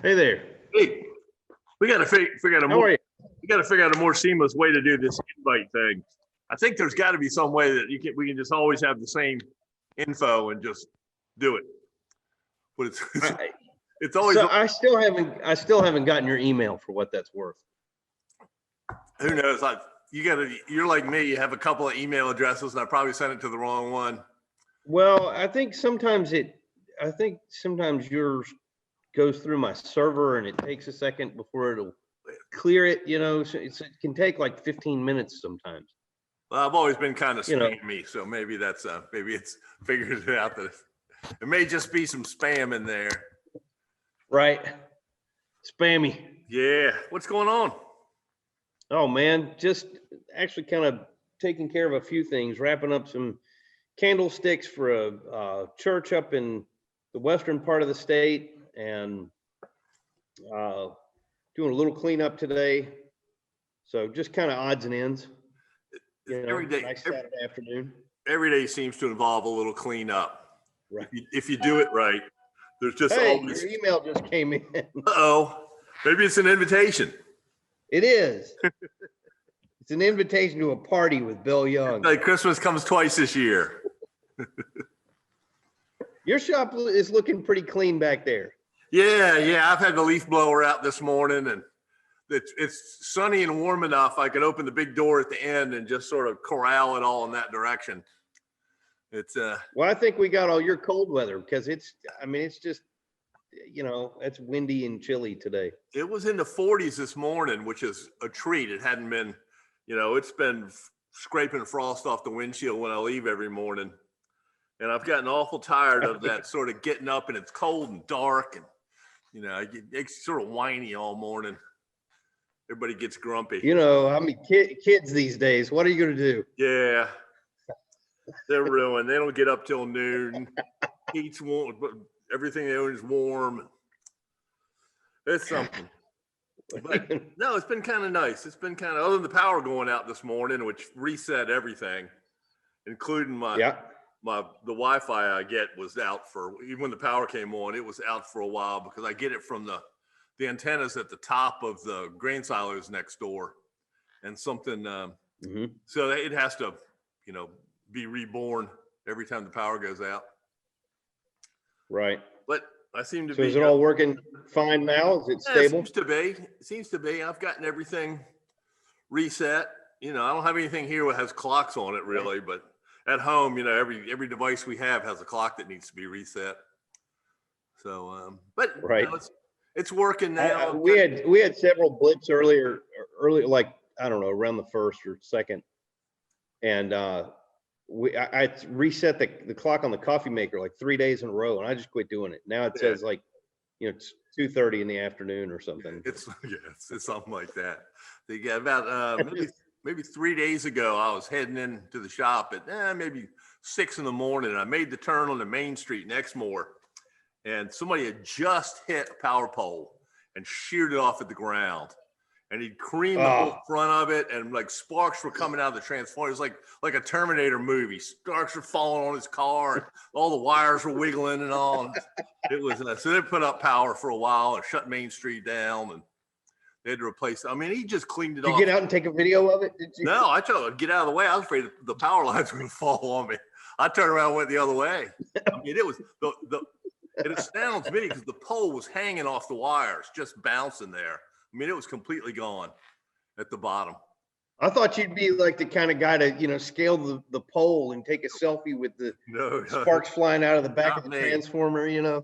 Hey there. Hey, we got to figure out a How are you? we got to figure out a more seamless way to do this invite thing. I think there's got to be some way that we can just always have the same info and just do it. But it's always. So I still haven't gotten your email for what that's worth. Who knows? You're like me. You have a couple of email addresses, and I probably sent it to the wrong one. Well, I think sometimes yours goes through my server and it takes a second before it'll clear it. You know, so it can take like 15 minutes sometimes. Well, I've always been kind of spammy, so maybe that's maybe it's figured it out that it may just be some spam in there. Right. Spammy. Yeah. What's going on? Oh man, just actually kind of taking care of a few things, wrapping up some candlesticks for a church up in the western part of the state, and doing a little cleanup today. So just kind of odds and ends. You know, every day, nice Saturday afternoon. Every day seems to involve a little cleanup. Right. If you do it right, there's just always. Your email just came in. Uh-oh, maybe it's an invitation. It is. It's an invitation to a party with Bill Young. Like Christmas comes twice this year. Your shop is looking pretty clean back there. Yeah. I've had the leaf blower out this morning, and it's sunny and warm enough. I could open the big door at the end and just sort of corral it all in that direction. It's well, I think we got all your cold weather because it's just, you know, it's windy and chilly today. It was in the 40s this morning, which is a treat. It hadn't been, you know, it's been scraping frost off the windshield when I leave every morning. And I've gotten awful tired of that sort of getting up and it's cold and dark, and, you know, it's sort of whiny all morning. Everybody gets grumpy. You know, I mean, kids these days, what are you going to do? Yeah. They're ruined. They don't get up till noon. Heat's warm, but everything they own is warm. It's something. But no, it's been kind of nice. It's been kind of, other than the power going out this morning, which reset everything, including the Wi-Fi I get was out for, even when the power came on, it was out for a while because I get it from the antennas at the top of the grain silos next door, and something. So it has to, you know, be reborn every time the power goes out. Right. But I seem to be. So is it all working fine now? Is it stable? It seems to be. I've gotten everything reset. You know, I don't have anything here that has clocks on it really, but at home, you know, every device we have has a clock that needs to be reset. So, but right. You know, it's working now. We had several blips early, like, I don't know, around the 1st or 2nd, and I reset the clock on the coffee maker like 3 days in a row, and I just quit doing it. Now it says like, you know, it's 2:30 in the afternoon or something. It's something like that. They got about maybe 3 days ago, I was heading into the shop at maybe 6 in the morning. And I made the turn on the main street in Exmoor, and somebody had just hit a power pole and sheared it off at the ground. And he'd creamed the whole front of it, and like sparks were coming out of the transformer. It was like a Terminator movie. Sparks were falling on his car, and all the wires were wiggling and all. And it was so they put up power for a while and shut Main Street down, and they had to replace it. I mean, he just cleaned it off. Did you get out and take a video of it? Did you? No, I tried to get out of the way. I was afraid the power lines were going to fall on me. I turned around and went the other way. I mean, it was it astounds me because the pole was hanging off the wires, just bouncing there. I mean, it was completely gone at the bottom. I thought you'd be like the kind of guy to, you know, scale the pole and take a selfie with the sparks flying out of the back of the transformer, you know.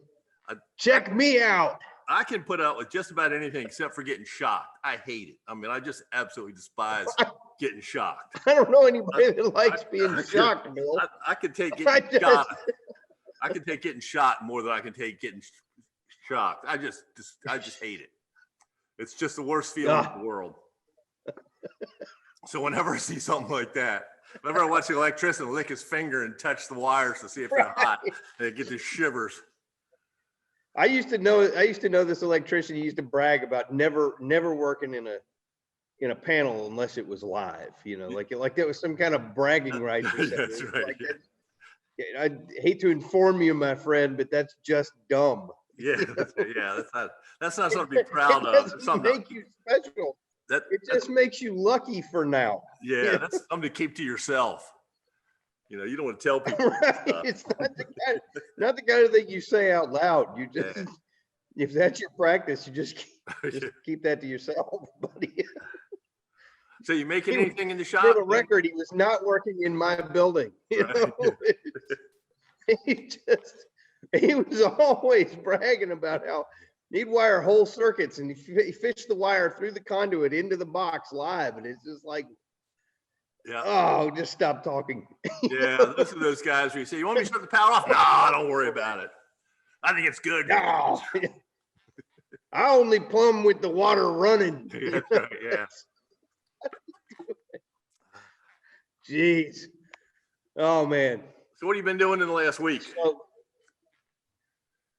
Check me out. I can put out with just about anything except for getting shocked. I hate it. I mean, I just absolutely despise getting shocked. I don't know anybody that likes being shocked, Bill. I can take getting shot. I can take getting shot more than I can take getting shocked. I just hate it. It's just the worst feeling in the world. So whenever I see something like that, whenever I watch the electrician lick his finger and touch the wires to see if they're hot, and get the shivers. I used to know this electrician. He used to brag about never working in a panel unless it was live. You know, like there was some kind of bragging right. That's right. Like I hate to inform you, my friend, but that's just dumb. Yeah, that's not something to be proud It of. doesn't It's something make you special. that It just makes you lucky for now. yeah, that's something to keep to yourself. You know, you don't want to tell people Right? stuff. It's not the kind of thing you say out loud. You just, Yeah. if that's your practice, you just keep that to yourself, buddy. So you making He was- anything in the For shop? the record, he was not working in my building. You Right. know, he was always bragging about how he'd wire whole circuits and he fished the wire through the conduit into the box live. And it's just like, Yeah. oh, just stop talking. Yeah, those are those guys where you say, "You want me to shut the power off?" No, don't worry about it. I think it's good. No, I only plumb with the water running. That's right, yeah. Jeez. Oh man. So what have you been doing in the last week? So,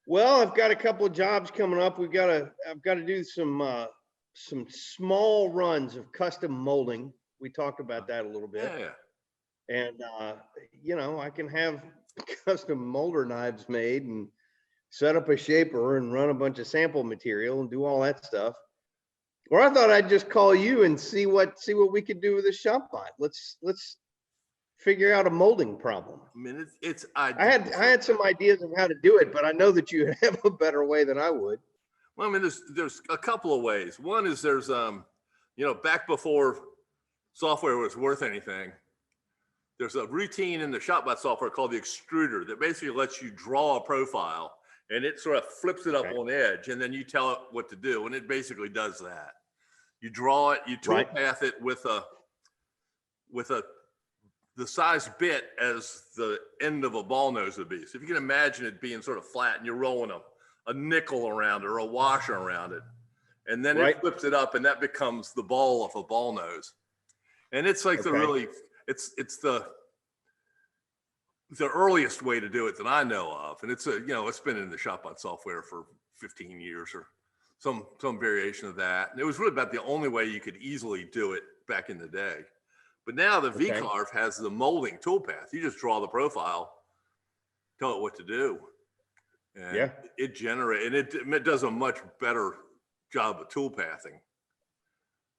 well, I've got a couple of jobs coming up. I've got to do some small runs of custom molding. We talked about that a little bit. Yeah. And you know, I can have custom molder knives made and set up a shaper and run a bunch of sample material and do all that stuff. Or I thought I'd just call you and see what we could do with the ShopBot. Let's figure out a molding problem. I mean, I had some ideas of how to do it, but I know that you have a better way than I would. Well, I mean, there's a couple of ways. One is there's you know, back before software was worth anything, there's a routine in the ShopBot software called the extruder that basically lets you draw a profile and it sort of flips it up on edge, and then you tell it what to do, and it basically does that. You draw it, you toolpath it with the size bit as the end of a ball nose would be. So if you can imagine it being sort of flat and you're rolling a nickel around it or a washer around it, and then it flips it up and that becomes the ball of a ball nose. And it's like it's the earliest way to do it that I know of. And it's you know, it's been in the ShopBot software for 15 years or some variation of that. And it was really about the only way you could easily do it back in the day. But now the V-Carve has the molding toolpath. You just draw the profile, tell it what to do. And it generates, and it does a much better job of toolpathing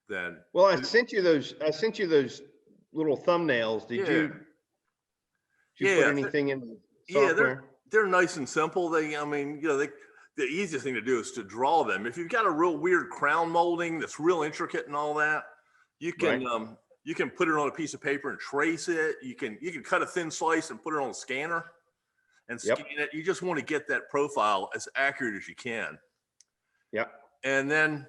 than. Well, I sent you those little thumbnails. Did you put anything in the software? Yeah, they're nice and simple. I mean, you know, the easiest thing to do is to draw them. If you've got a real weird crown molding that's real intricate and all that, you can you can put it on a piece of paper and trace it. You can cut a thin slice and put it on a scanner and scan it. You just want to get that profile as accurate as you can. Yep. And then,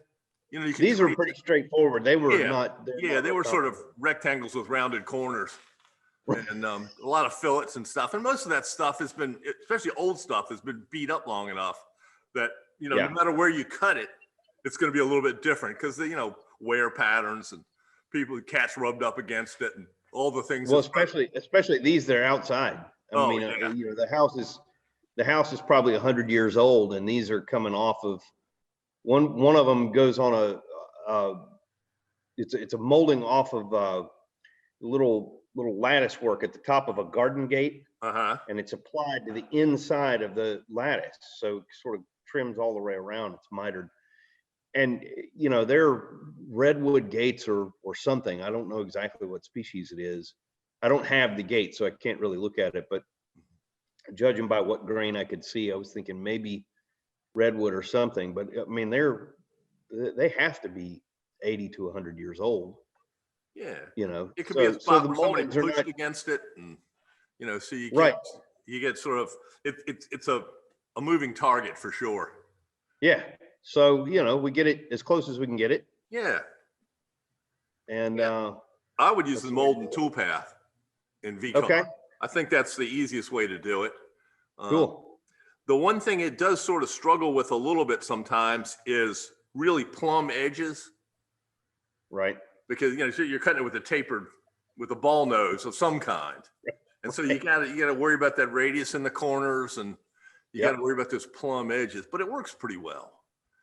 you know, these are pretty straightforward. They were not. They were sort of rectangles with rounded corners. And a lot of fillets and stuff. And most of that stuff has been, especially old stuff, has been beat up long enough that, you know, no matter where you cut it, it's going to be a little bit different because, you know, wear patterns and cats rubbed up against it and all the things. Well, especially these, they're outside. I mean, you know, the house is probably 100 years old, and these are coming off of one of them goes on it's a molding off of little lattice work at the top of a garden gate, and it's applied to the inside of the lattice, so it sort of trims all the way around. It's mitered, and you know, they're redwood gates or something. I don't know exactly what species it is. I don't have the gate, so I can't really look at it, but judging by what grain I could see, I was thinking maybe redwood or something. But I mean, they have to be 80 to 100 years old. Yeah, you know, it could be a spot where somebody pushed against it, and you know, so you get sort of it's a moving target for sure. Yeah, so you know, we get it as close as we can get it. Yeah, and I would use the molding toolpath in V-Carve. Okay, I think that's the easiest way to do it. Cool. The one thing it does sort of struggle with a little bit sometimes is really plumb edges. Right. Because, you know, so you're cutting it with a ball nose of some kind. And so you gotta worry about that radius in the corners, and you gotta worry about those plumb edges, but it works pretty well.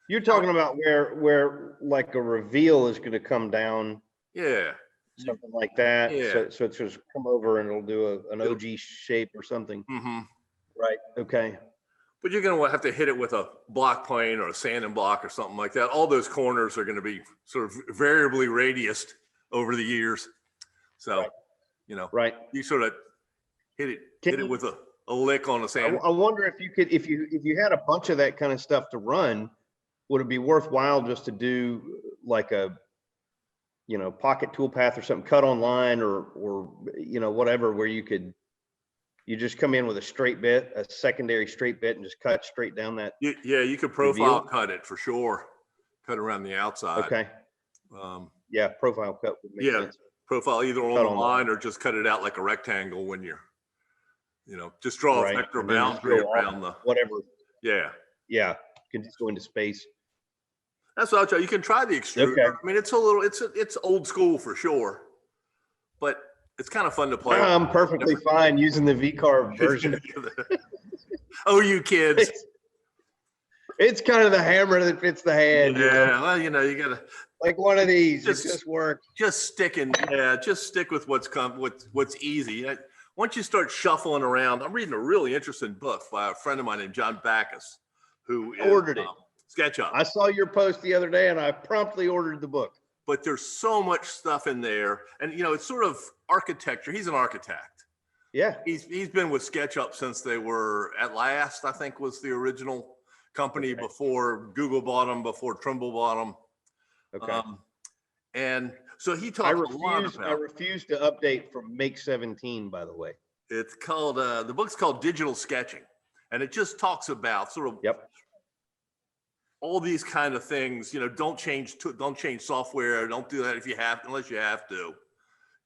You're talking about where like a reveal is going to come down. Yeah. Something like that. Yeah. So it's just come over and it'll do an OG shape or something. Mm-hmm. Right. Okay. But you're going to have to hit it with a block plane or a sanding block or something like that. All those corners are going to be sort of variably radiused over the years. So, Right. you know, Right. you sort of hit it with a lick on the sand. I wonder if you could, if you had a bunch of that kind of stuff to run, would it be worthwhile just to do like a, you know, pocket toolpath or something, cut online or, you know, whatever, where you just come in with a straight bit, a secondary straight bit, and just cut straight down that. Yeah, you could profile cut it for sure. Cut around the outside. Okay. Yeah, profile cut would make sense. Profile either on the line or just cut it out like a rectangle when you're, you know, just draw a vector boundary around the whatever. Yeah. Yeah. You can just go into space. That's what I'll tell you. You can try the extruder. Okay. I mean, it's a little, it's old school for sure, but it's kind of fun to play. I'm perfectly fine using the V-carve version. Oh, you kids. It's kind of the hammer that fits the hand. Yeah, you know? well, you know, you gotta like one of these. Just work. Just stick with what's easy. Once you start shuffling around, I'm reading a really interesting book by a friend of mine named John Backus, who ordered it. SketchUp. I saw your post the other day and I promptly ordered the book. But there's so much stuff in there, and you know, it's sort of architecture. He's an architect. Yeah. He's been with SketchUp since they were At Last, I think was the original company before Google bought them, before Trimble bought them. Okay. And so he talks a lot about. I refuse to update from Make 17, by the way. It's called the book's called Digital Sketching, and it just talks about sort of all these kind of things. You know, don't change software. Don't do that unless you have to.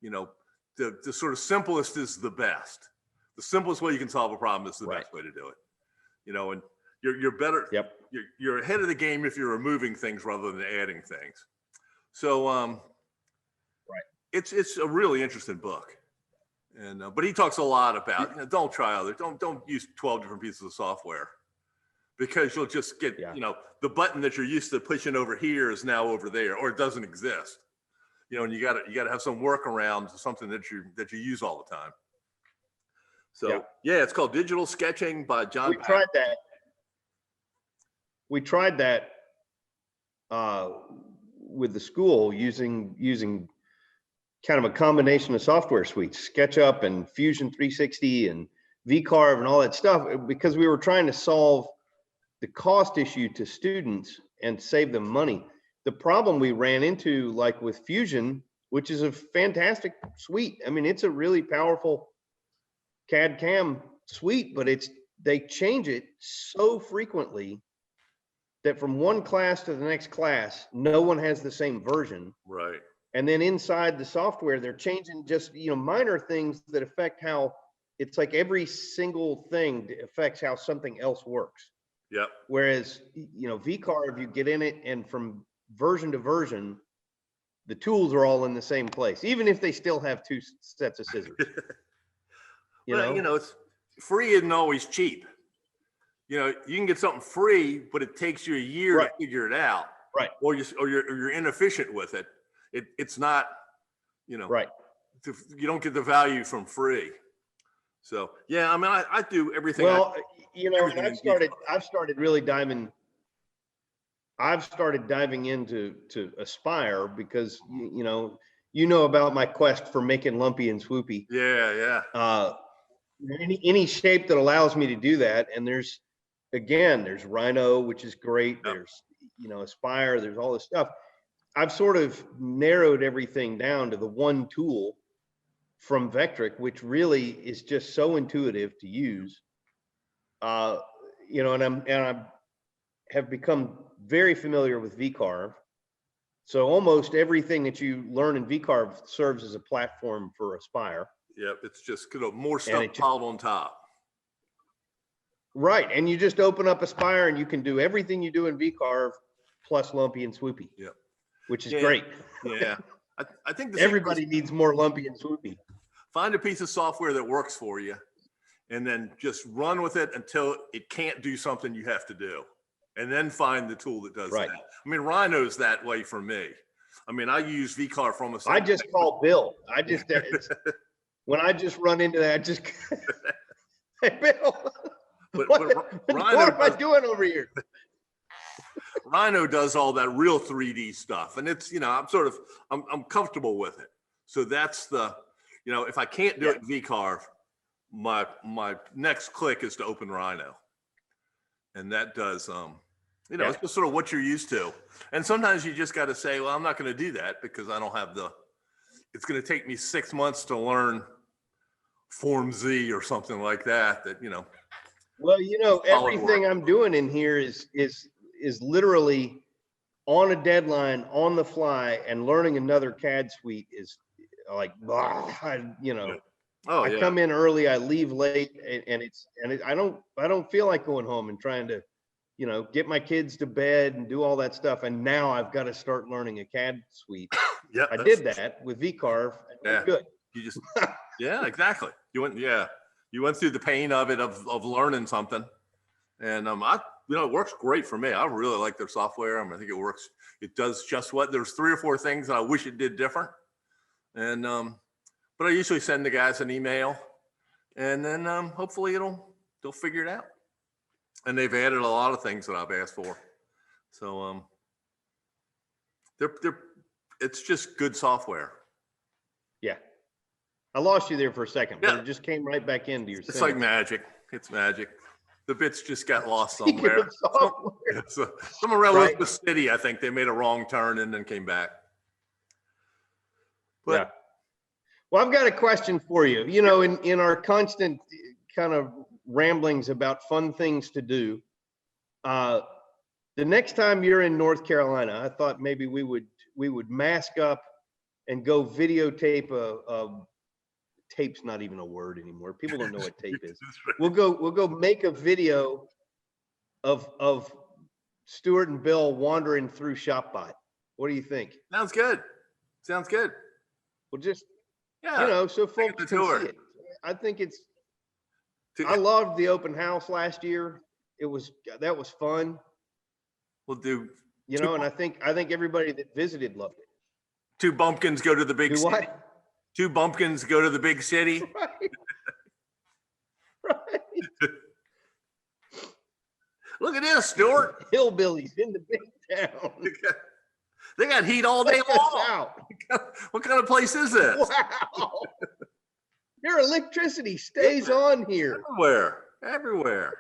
You know, the sort of simplest is the best. The simplest way you can solve a problem is the best way to do it. You know, and you're better. You're ahead of the game if you're removing things rather than adding things. So it's a really interesting book, and but he talks a lot about, you know, don't use 12 different pieces of software, because you'll just get you know, the button that you're used to pushing over here is now over there, or it doesn't exist. You know, and you got to have some workaround, something that you use all the time. So it's called Digital Sketching by John. We tried that with the school using kind of a combination of software suites, SketchUp and Fusion 360 and V-carve and all that stuff, because we were trying to solve the cost issue to students and save them money. The problem we ran into, like with Fusion, which is a fantastic suite. I mean, it's a really powerful CAD CAM suite, but they change it so frequently that from one class to the next class, no one has the same version. Right. And then inside the software, they're changing just, you know, minor things that affect how, it's like every single thing affects how something else works. Yep. Whereas, you know, V-carve, you get in it and from version to version, the tools are all in the same place, even if they still have two sets of scissors. You know, it's free isn't always cheap. You know, you can get something free, but it takes you a year to figure it out. Right. Or you're inefficient with it. It's not, you know, you don't get the value from free. So, yeah, I mean, I do everything. Well, you know, and I've started really diving into Aspire because, you know about my quest for making lumpy and swoopy. Yeah. Any shape that allows me to do that. And there's Rhino, which is great. Yep. There's, you know, Aspire, there's all this stuff. I've sort of narrowed everything down to the one tool from Vectric, which really is just so intuitive to use. You know, and I have become very familiar with V-carve. So almost everything that you learn in V-carve serves as a platform for Aspire. Yep, it's just more stuff piled on top. Right, and you just open up Aspire and you can do everything you do in V-carve plus lumpy and swoopy. Yep. Which is great. Yeah, I think everybody needs more lumpy and swoopy. Find a piece of software that works for you, and then just run with it until it can't do something you have to do, and then find the tool that does that. I mean, Rhino's that way for me. I mean, I use V-carve from I just call Bill. When I just run into that, just hey, Bill. But what Rhino am I doing over here? Rhino does all that real 3D stuff, and it's, I'm comfortable with it. So that's the, if I can't do it in VCarve, my next click is to open Rhino, and that does it's just sort of what you're used to. And sometimes you just got to say, well, I'm not going to do that because I don't have it's going to take me 6 months to learn Form Z or something like that. Well, everything I'm doing in here is literally on a deadline, on the fly, and learning another CAD suite is like, I come in early, I leave late, and I don't feel like going home and trying to, get my kids to bed and do all that stuff. And now I've got to start learning a CAD suite. Yeah, I did that with VCarve. And good. You just, yeah, exactly. You went through the pain of it, of learning something. And it works great for me. I really like their software. I think it works. It does just what, there's 3 or 4 things that I wish it did different. And, but I usually send the guys an email, and then hopefully they'll figure it out. And they've added a lot of things that I've asked for. So it's just good software. Yeah. I lost you there for a second, but it just came right back into your It's like magic. It's magic. The bits just got lost somewhere. Somewhere around Elizabeth City, I think they made a wrong turn and then came back. But well, I've got a question for you. In our constant kind of ramblings about fun things to do, the next time you're in North Carolina, I thought maybe we would mask up and go videotape tape's not even a word anymore. People don't know what tape is. We'll go make a video of Stuart and Bill wandering through ShopBot. What do you think? Sounds good. Well, just so folks can see it. I think I loved the open house last year. That was fun. We'll do. And I think everybody that visited loved it. 2 bumpkins go to the big city. What? 2 bumpkins go to the big city. Right. Look at this, Stuart. Hillbillies in the big town. They got heat all day long. What kind of place is this? Wow. Their electricity stays on here. Everywhere.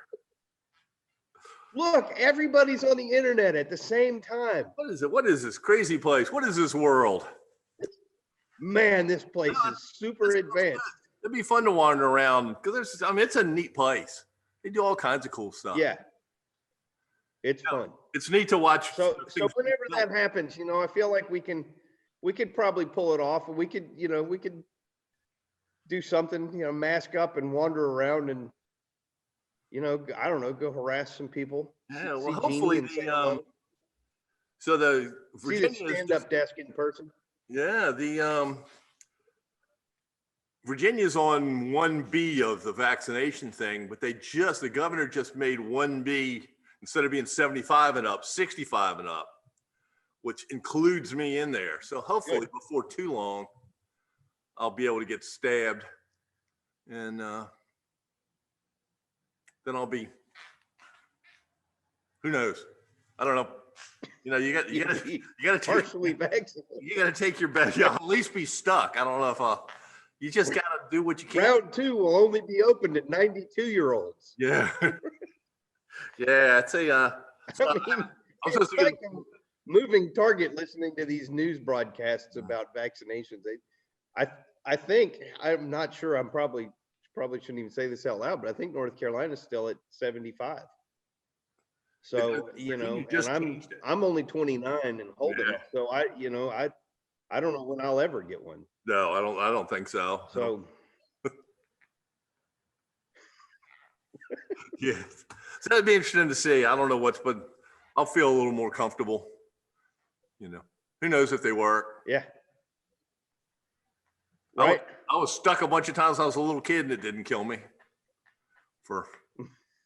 Look, everybody's on the internet at the same time. What is it? What is this crazy place? What is this world? Man, this place is super advanced. It'd be fun to wander around because it's a neat place. They do all kinds of cool stuff. Yeah. It's fun. It's neat to watch. So whenever that happens, I feel like we could probably pull it off, and we could do something, mask up and wander around and, I don't know, go harass some people. Yeah, well, hopefully so the Virginia stand-up desk in person. Yeah, the Virginia's on 1B of the vaccination thing, but the governor just made 1B, instead of being 75 and up, 65 and up, which includes me in there. So hopefully before too long, I'll be able to get stabbed, and then I'll be, who knows? I don't know. You got to partially vaccinated. You got to take your best. You'll at least be stuck. I don't know if you just got to do what you can. Round 2 will only be opened at 92-year-olds. Yeah. Yeah. I'd say, I'm supposed to get a moving target listening to these news broadcasts about vaccinations. I think, I'm not sure, I'm probably shouldn't even say this out loud, but I think North Carolina's still at 75. So, and I'm only 29 and holding it. So I don't know when I'll ever get one. No, I don't think so. So yeah. So that'd be interesting to see. I don't know but I'll feel a little more comfortable. Who knows if they work. Yeah. Right. I was stuck a bunch of times when I was a little kid and it didn't kill me for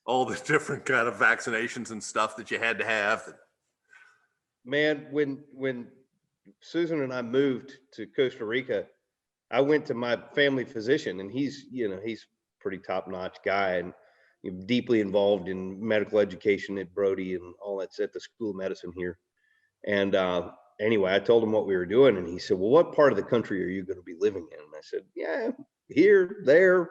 all the different kind of vaccinations and stuff that you had to have. Man, when Susan and I moved to Costa Rica, I went to my family physician, and he's pretty top-notch guy. And deeply involved in medical education at Brody and all that's at the School of Medicine here. And anyway, I told him what we were doing, and he said, well, what part of the country are you going to be living in? And I said, yeah, here, there,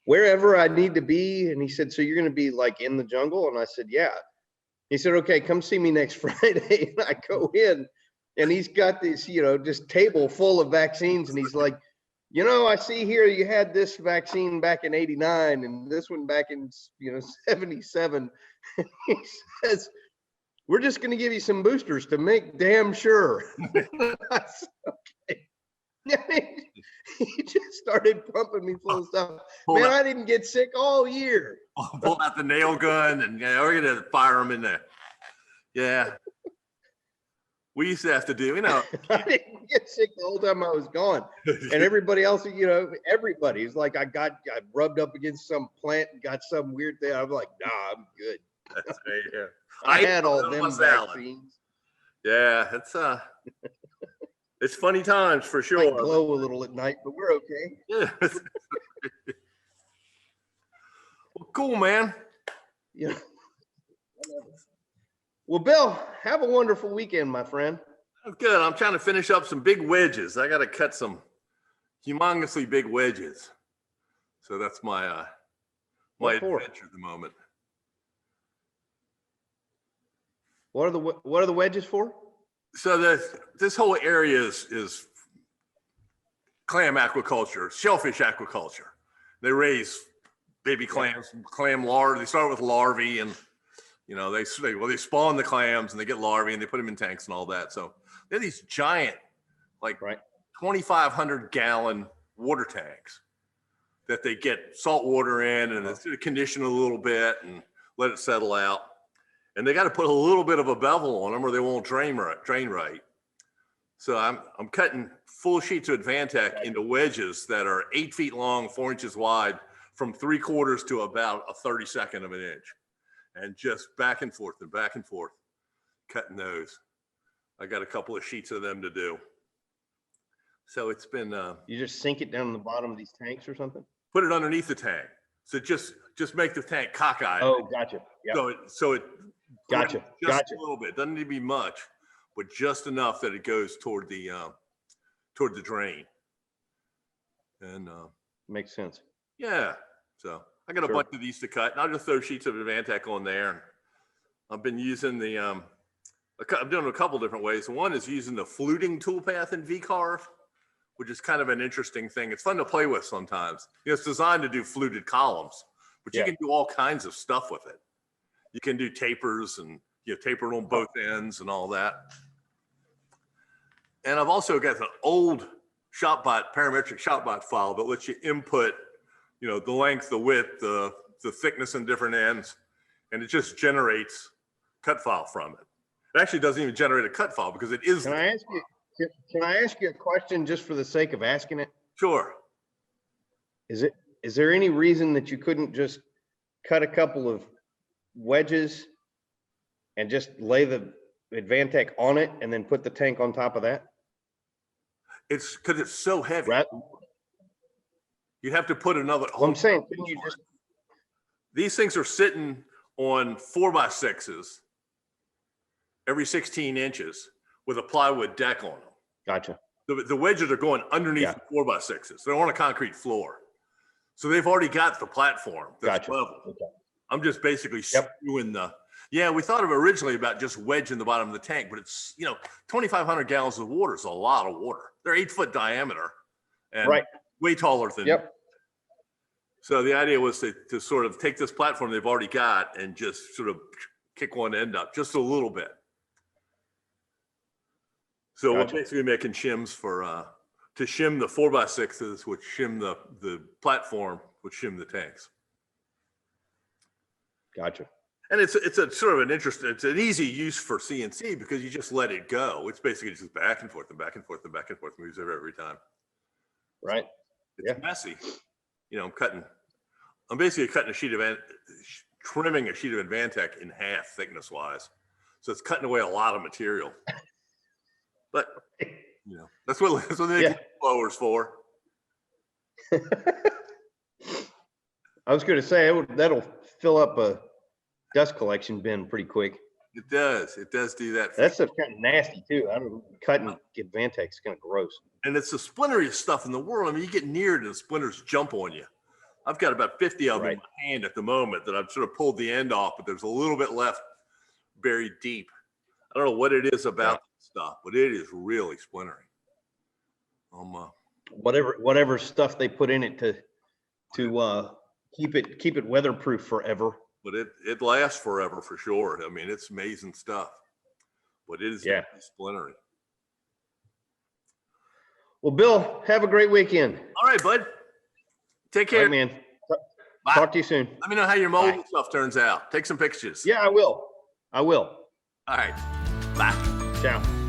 wherever I need to be. And he said, so you're going to be like in the jungle? And I said, yeah. He said, okay, come see me next Friday. And I go in, and he's got this, just table full of vaccines. And he's like, I see here you had this vaccine back in 89 and this one back in, 77. And he says, we're just going to give you some boosters to make damn sure. I said, okay. He just started pumping me full of stuff. Man, I didn't get sick all year. Pull out the nail gun and we're going to fire them in there. Yeah. We used to have to do, I didn't get sick the whole time I was gone. And everybody else, everybody's like, I rubbed up against some plant and got some weird thing. I'm like, nah, I'm good. That's right, yeah. I had all them vaccines. Yeah, it's funny times for sure. I glow a little at night, but we're okay. Yeah. Well, cool, man. Yeah. Well, Bill, have a wonderful weekend, my friend. That's good. I'm trying to finish up some big wedges. I got to cut some humongously big wedges. So that's my adventure at the moment. What are the wedges for? So this whole area is clam aquaculture, shellfish aquaculture. They raise baby clams, clam larvae. They start with larvae, and they spawn the clams and they get larvae and they put them in tanks and all that. So they're these giant, 2,500 gallon water tanks that they get salt water in and it's condition a little bit and let it settle out. And they got to put a little bit of a bevel on them or they won't drain right. So I'm cutting full sheets of Advantech into wedges that are 8 feet long, 4 inches wide, from 3/4 to about 1/32 of an inch. And just back and forth, cutting those. I got a couple of sheets of them to do. So it's been. You just sink it down in the bottom of these tanks or something? Put it underneath the tank. So just make the tank cockeyed. Oh, gotcha. Yep. So it. Gotcha. Just a little bit. Doesn't need to be much, but just enough that it goes toward the drain. And makes sense. Yeah. So I got a bunch of these to cut, and I'll just throw sheets of Advantech on there. And I've been using I'm doing it a couple different ways. One is using the fluting toolpath in V-Carve, which is kind of an interesting thing. It's fun to play with sometimes. It's designed to do fluted columns, but you can do all kinds of stuff with it. You can do tapers and taper it on both ends and all that. And I've also got an old ShopBot, parametric ShopBot file that lets you input, the length, the width, the thickness in different ends, and it just generates cut file from it. It actually doesn't even generate a cut file because it is. Can I ask you a question just for the sake of asking it? Sure. Is there any reason that you couldn't just cut a couple of wedges and just lay the Advantech on it and then put the tank on top of that? It's because it's so heavy. Right. You'd have to put another. Well, I'm saying, couldn't you just? These things are sitting on 4x6s every 16 inches with a plywood deck on them. Gotcha. The wedges are going underneath the 4x6s. They're on a concrete floor. So they've already got the platform that's level. Okay. I'm just basically screwing we thought of originally about just wedging the bottom of the tank, but it's, 2,500 gallons of water is a lot of water. They're 8-foot diameter and way taller than. So the idea was to sort of take this platform they've already got and just sort of kick one end up just a little bit. So we're basically making shims to shim the 4x6s, which shim the platform, which shim the tanks. Gotcha. And it's a sort of it's an easy use for CNC because you just let it go. It's basically just back and forth and back and forth and back and forth, moves every time. Right. It's messy. I'm basically cutting trimming a sheet of Advantech in half thickness wise. So it's cutting away a lot of material. But that's what they get blowers for. I was going to say that'll fill up a dust collection bin pretty quick. It does. It does do that. That stuff's kind of nasty too. I don't know, cut and get Vantex. It's kind of gross. And it's the splinteriest stuff in the world. I mean, you get near it and the splinters jump on you. I've got about 50 of them in my hand at the moment that I've sort of pulled the end off, but there's a little bit left buried deep. I don't know what it is about stuff, but it is really splintering. Whatever stuff they put in it to keep it weatherproof forever. But it lasts forever for sure. I mean, it's amazing stuff, but it is splintering. Well, Bill, have a great weekend. All right, bud. Take care. All right, man. Bye. Talk to you soon. Let me know how your molding stuff turns out. Take some pictures. Yeah, I will. All right. Bye. Ciao.